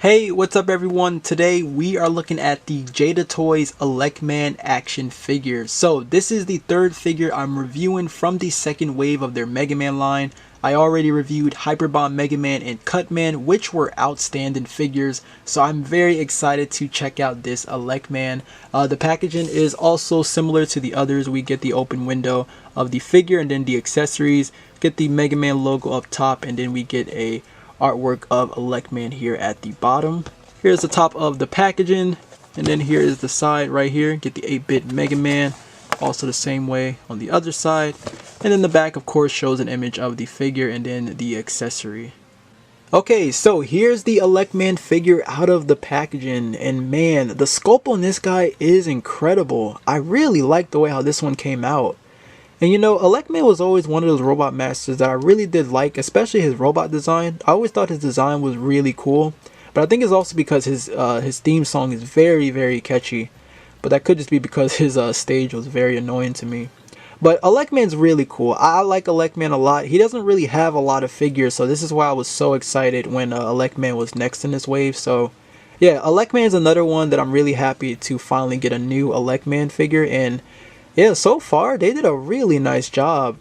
Hey, what's up everyone? Today we are looking at the Jada Toys Elec Man action figure. So this is the third figure I'm reviewing from the second wave of their Mega Man line. I already reviewed Hyperbomb Mega Man and Cut Man, which were outstanding figures, so I'm very excited to check out this Elec Man. The packaging is also similar to the others. We get the open window of the figure and then the accessories, get the Mega Man logo up top, and then we get a artwork of Elec Man here at the bottom. Here's the top of the packaging, and then here is the side right here. Get the 8-bit Mega Man, also the same way on the other side. And then the back of course shows an image of the figure and then the accessory. Okay, so here's the Elec Man figure out of the packaging, and man, the sculpt on this guy is incredible. I really like the way how this one came out. And you know, Elec Man was always one of those robot masters that I really did like, especially his robot design. I always thought his design was really cool, but I think it's also because his theme song is very catchy. But that could just be because his stage was very annoying to me. But Elec Man's really cool. I like Elec Man a lot. He doesn't really have a lot of figures, so this is why I was so excited when Elec Man was next in this wave. So yeah, Elec Man's another one that I'm really happy to finally get a new Elec Man figure. And yeah, so far they did a really nice job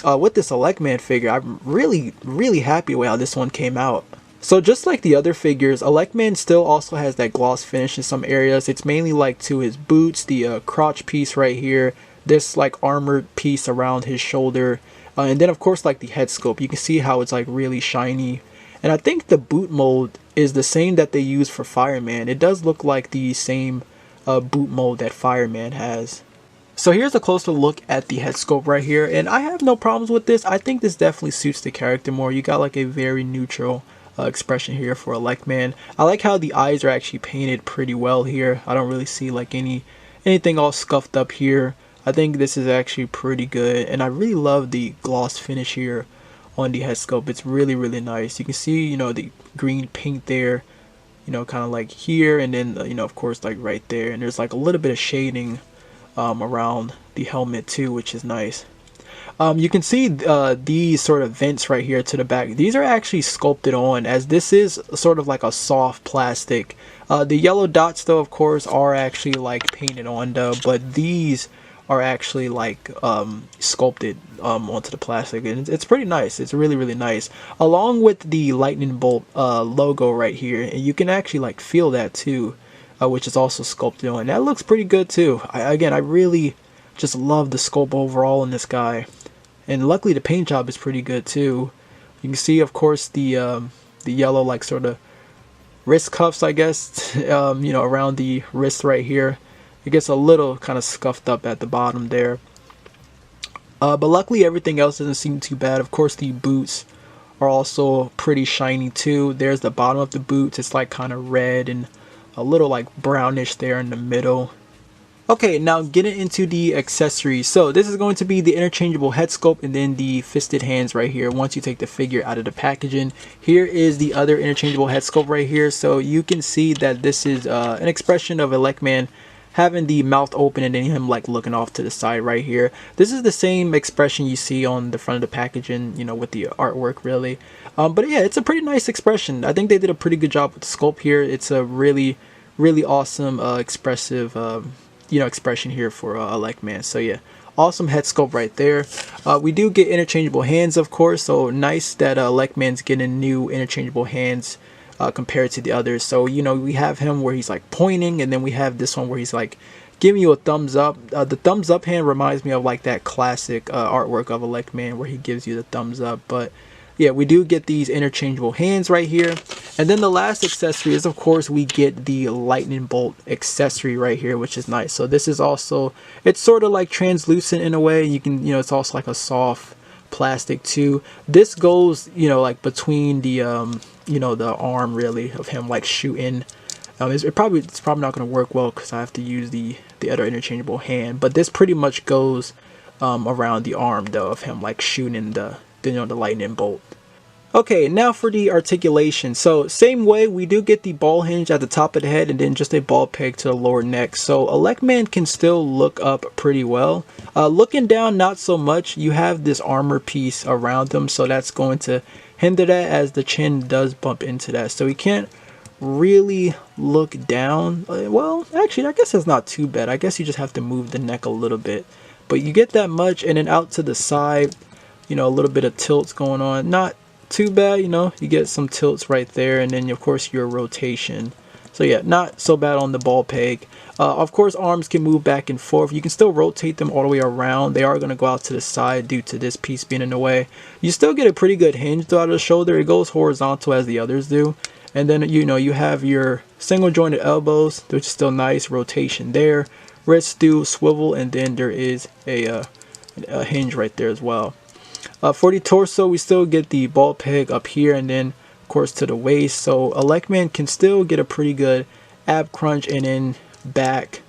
with this Elec Man figure. I'm really happy with how this one came out. So just like the other figures, Elec Man still also has that gloss finish in some areas. It's mainly like to his boots, the crotch piece right here, this like armored piece around his shoulder, and then of course like the head sculpt. You can see how it's like really shiny. And I think the boot mold is the same that they use for Fireman. It does look like the same boot mold that Fireman has. So here's a closer look at the head sculpt right here, and I have no problems with this. I think this definitely suits the character more. You got like a very neutral expression here for Elec Man. I like how the eyes are actually painted pretty well here. I don't really see like anything all scuffed up here. I think this is actually pretty good, and I really love the gloss finish here on the head sculpt. It's really nice. You can see, you know, the green paint there, you know, kind of like here, and then you know, of course, like right there, and there's like a little bit of shading around the helmet too, which is nice. You can see these sort of vents right here to the back. These are actually sculpted on, as this is sort of like a soft plastic. The yellow dots though, of course, are actually like painted on though, but these are actually like sculpted onto the plastic, and it's pretty nice. It's really nice, along with the lightning bolt logo right here, and you can actually like feel that too, which is also sculpted on. That looks pretty good too. Again, I really just love the sculpt overall in this guy, and luckily the paint job is pretty good too. You can see, of course, the yellow like sort of wrist cuffs, I guess, you know, around the wrist right here. It gets a little kind of scuffed up at the bottom there, but luckily everything else doesn't seem too bad. Of course, the boots are also pretty shiny too. There's the bottom of the boots. It's like kind of red and a little like brownish there in the middle. Okay, now getting into the accessories. So this is going to be the interchangeable head sculpt and then the fisted hands right here once you take the figure out of the packaging. Here is the other interchangeable head sculpt right here. So you can see that this is an expression of Elec Man having the mouth open and then him like looking off to the side right here. This is the same expression you see on the front of the packaging, you know, with the artwork really. But yeah, it's a pretty nice expression. I think they did a pretty good job with the sculpt here. It's a really awesome expressive you know, expression here for Elec Man. So yeah, awesome head sculpt right there. We do get interchangeable hands, of course, so nice that Elec Man's getting new interchangeable hands compared to the others. So you know, we have him where he's like pointing, and then we have this one where he's like giving you a thumbs up. The thumbs up hand reminds me of like that classic artwork of Elec Man where he gives you the thumbs up. But yeah, we do get these interchangeable hands right here. And then the last accessory is, of course, we get the lightning bolt accessory right here, which is nice. So this is also, it's sort of like translucent in a way. You can, you know, it's also like a soft plastic too. This goes, you know, like between the you know, the arm really of him like shooting. It's probably not going to work well because I have to use the other interchangeable hand, but this pretty much goes around the arm though of him like shooting the, you know, the lightning bolt. Okay, now for the articulation. So same way, we do get the ball hinge at the top of the head and then just a ball peg to the lower neck. So Elec Man can still look up pretty well. Looking down, not so much. You have this armor piece around him, so that's going to hinder that as the chin does bump into that. So he can't really look down, well, actually, I guess that's not too bad. I guess you just have to move the neck a little bit, but you get that much. And then out to the side, you know, a little bit of tilts going on, not too bad. You know, you get some tilts right there, and then of course your rotation. So yeah, not so bad on the ball peg. Of course, arms can move back and forth. You can still rotate them all the way around. They are going to go out to the side due to this piece being in the way. You still get a pretty good hinge throughout the shoulder. It goes horizontal as the others do. And then, you know, you have your single jointed elbows, which is still nice. Rotation there. Wrists do swivel, and then there is a hinge right there as well. For the torso, we still get the ball peg up here, and then of course to the waist. So Elec Man can still get a pretty good ab crunch, and then back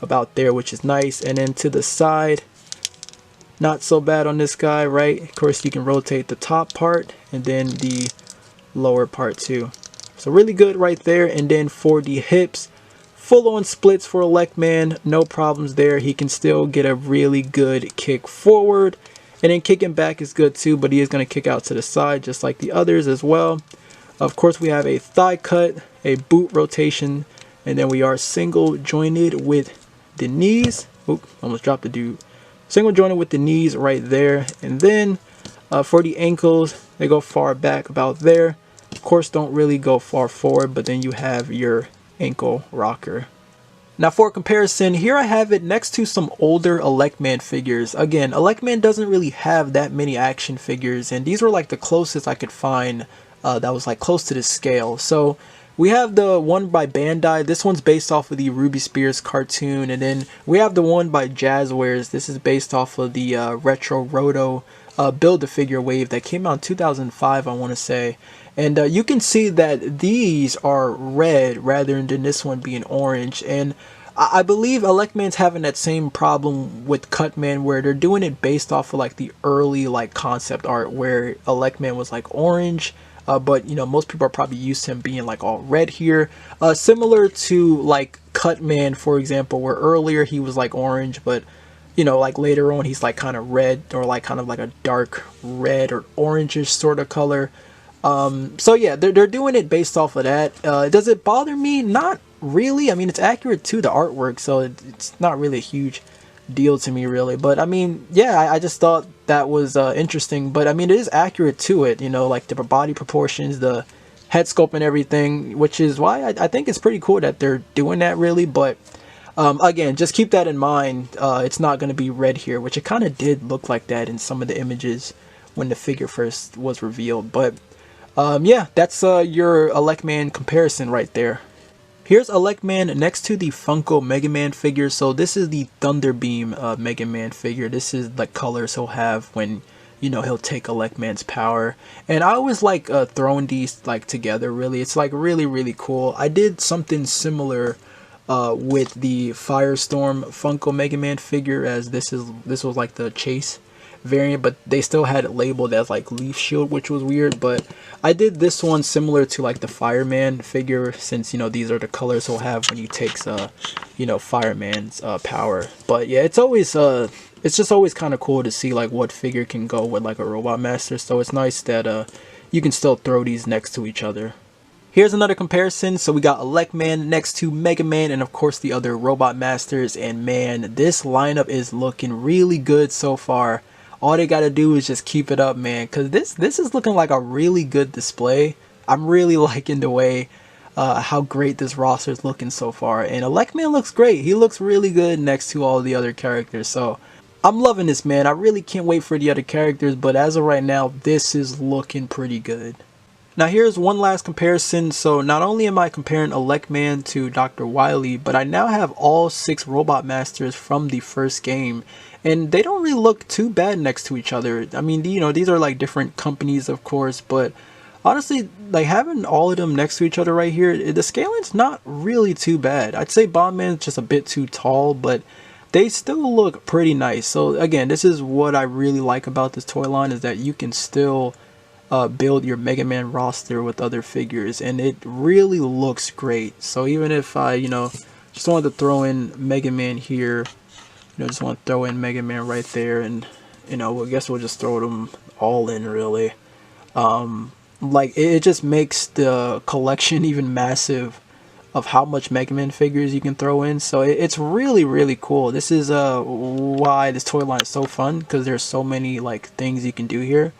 about there, which is nice. And then to the side, not so bad on this guy, right? Of course you can rotate the top part and then the lower part too. So really good right there. And then for the hips, full on splits for Elec Man, no problems there. He can still get a really good kick forward, and then kicking back is good too, but he is going to kick out to the side just like the others as well. Of course, we have a thigh cut, a boot rotation, and then we are single jointed with the knees. Oop, almost dropped the dude. Single jointed with the knees right there. And then for the ankles, they go far back about there. Of course, don't really go far forward, but then you have your ankle rocker. Now for comparison, here I have it next to some older Elec Man figures. Again, Elec Man doesn't really have that many action figures, and these were like the closest I could find that was like close to this scale. So we have the one by Bandai. This one's based off of the Ruby Spears cartoon, and then we have the one by Jazzwares. This is based off of the Retro Roto Build-A-Figure wave that came out in 2005, I want to say. And you can see that these are red rather than this one being orange. And I believe Elec Man's having that same problem with Cutman, where they're doing it based off of like the early like concept art where Elec Man was like orange. But you know, most people are probably used to him being like all red here. Similar to like Cutman, for example, where earlier he was like orange, but you know, like later on he's like kind of red, or like kind of like a dark red or orangish sort of color. So yeah, they're doing it based off of that. Does it bother me? Not really. I mean, it's accurate to the artwork, so it's not really a huge deal to me really. But I mean, yeah, I just thought that was interesting. But I mean, it is accurate to it, you know, like the body proportions, the head sculpt and everything, which is why I think it's pretty cool that they're doing that really. But again, just keep that in mind. It's not going to be red here, which it kind of did look like that in some of the images when the figure first was revealed. But yeah, that's your Elec Man comparison right there. Here's Elec Man next to the Funko Mega Man figure. So this is the Thunderbeam Mega Man figure. This is the colors he'll have when, you know, he'll take Elec Man's power. And I always like throwing these like together really. It's like really cool. I did something similar with the Firestorm Funko Mega Man figure, as this was like the chase variant, but they still had it labeled as like Leaf Shield, which was weird. But I did this one similar to like the Fireman figure, since you know these are the colors he'll have when he takes you know, Fireman's power. But yeah, it's always it's just always kind of cool to see like what figure can go with like a Robot Master. So it's nice that you can still throw these next to each other. Here's another comparison. So we got Elec Man next to Mega Man, and of course the other Robot Masters. And man, this lineup is looking really good so far. All they gotta do is just keep it up, man, because this is looking like a really good display. I'm really liking the way how great this roster is looking so far. And Elec Man looks great. He looks really good next to all the other characters. So I'm loving this, man. I really can't wait for the other characters, but as of right now, this is looking pretty good. Now here's one last comparison. So not only am I comparing Elec Man to Dr. Wily, but I now have all 6 Robot Masters from the first game. And they don't really look too bad next to each other. I mean, you know, these are like different companies, of course, but honestly, like having all of them next to each other right here, the scaling's not really too bad. I'd say Bombman's just a bit too tall, but they still look pretty nice. So again, this is what I really like about this toy line, is that you can still build your Mega Man roster with other figures, and it really looks great. So even if I, you know, just wanted to throw in Mega Man here, you know, just want to throw in Mega Man right there, and you know, I guess we'll just throw them all in really. Like it just makes the collection even massive of how much Mega Man figures you can throw in. So it's really really cool. This is why this toy line is so fun, because there's so many like things you can do here.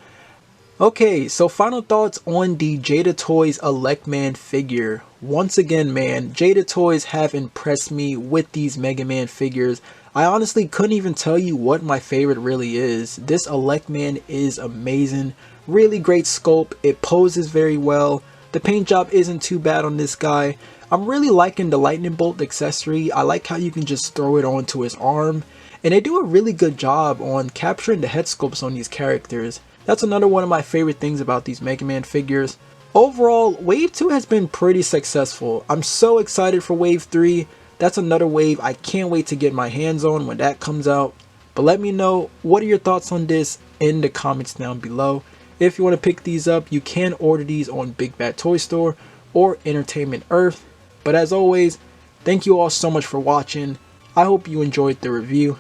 Okay, so final thoughts on the Jada Toys Elec Man figure. Once again, man, Jada Toys have impressed me with these Mega Man figures. I honestly couldn't even tell you what my favorite really is. This Elec Man is amazing. Really great sculpt. It poses very well. The paint job isn't too bad on this guy. I'm really liking the lightning bolt accessory. I like how you can just throw it onto his arm. And they do a really good job on capturing the head sculpts on these characters. That's another one of my favorite things about these Mega Man figures. Overall, Wave 2 has been pretty successful. I'm so excited for Wave 3. That's another wave I can't wait to get my hands on when that comes out. But let me know, what are your thoughts on this in the comments down below. If you want to pick these up, you can order these on Big Bad Toy Store or Entertainment Earth. But as always, thank you all so much for watching. I hope you enjoyed the review.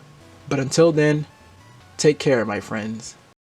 But until then, take care, my friends.